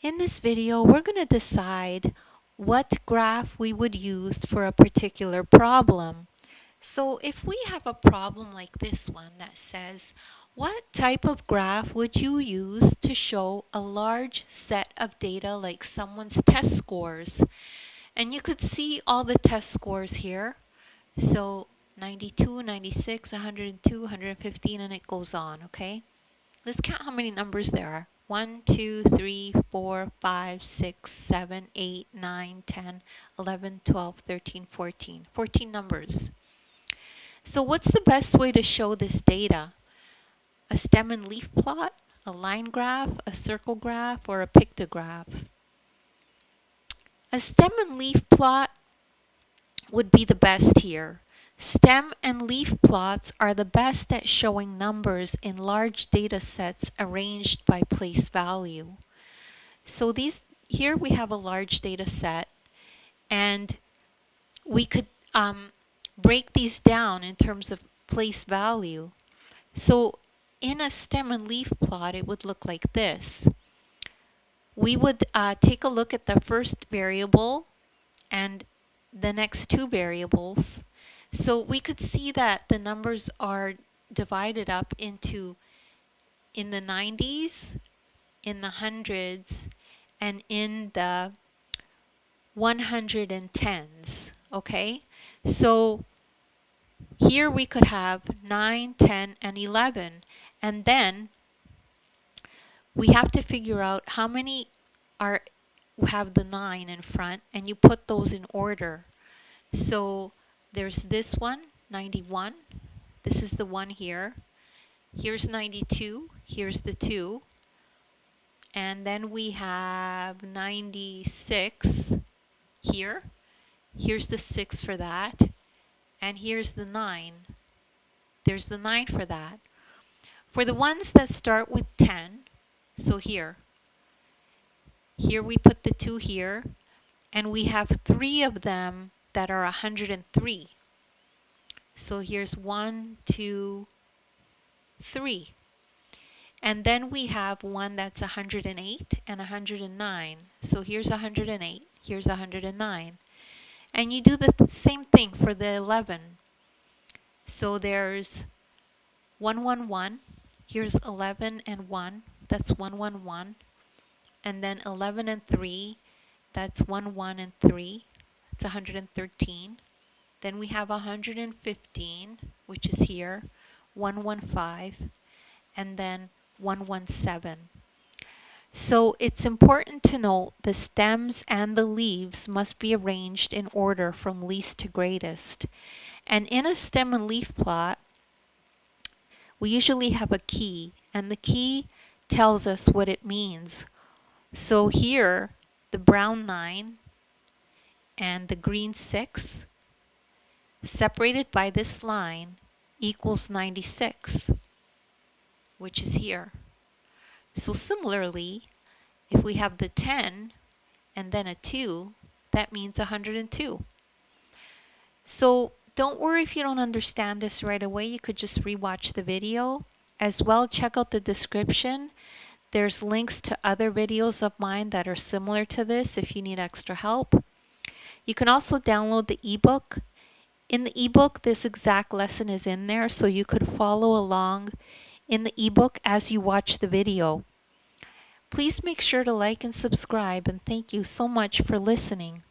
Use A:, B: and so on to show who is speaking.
A: In this video, we're going to decide what graph we would use for a particular problem. So if we have a problem like this one that says, what type of graph would you use to show a large set of data like someone's test scores? And you could see all the test scores here. So 92, 96, 102, 115, and it goes on, okay? Let's count how many numbers there are. 1, 2, 3, 4, 5, 6, 7, 8, 9, 10, 11, 12, 13, 14. 14 numbers. So what's the best way to show this data? A stem and leaf plot, a line graph, a circle graph, or a pictograph? A stem and leaf plot would be the best here. Stem and leaf plots are the best at showing numbers in large data sets arranged by place value. So here we have a large data set, and we could break these down in terms of place value. So in a stem and leaf plot, it would look like this. We would take a look at the first variable and the next two variables. So we could see that the numbers are divided up into in the 90s, in the hundreds, and in the 110s, okay? So here we could have 9, 10, and 11, and then we have to figure out how many have the 9 in front, and you put those in order. So there's this one, 91. This is the one here. Here's 92. Here's the 2. And then we have 96 here. Here's the 6 for that. And here's the 9. There's the 9 for that. For the ones that start with 10, so here we put the 2 here, and we have 3 of them that are 103. So here's 1, 2, 3. And then we have one that's 108 and 109. So here's 108, here's 109. And you do the same thing for the 11. So there's 111. Here's 11 and 1. That's 111. And then 11 and 3. That's 11 and 3. That's 113. Then we have 115, which is here, 115, and then 117. So it's important to note the stems and the leaves must be arranged in order from least to greatest. And in a stem and leaf plot, we usually have a key, and the key tells us what it means. So here, the brown 9 and the green 6 separated by this line equals 96, which is here. So similarly, if we have the 10 and then a 2, that means 102. So don't worry if you don't understand this right away. You could just rewatch the video. As well, check out the description. There's links to other videos of mine that are similar to this if you need extra help. You can also download the ebook. In the ebook, this exact lesson is in there, so you could follow along in the ebook as you watch the video. Please make sure to like and subscribe, and thank you so much for listening.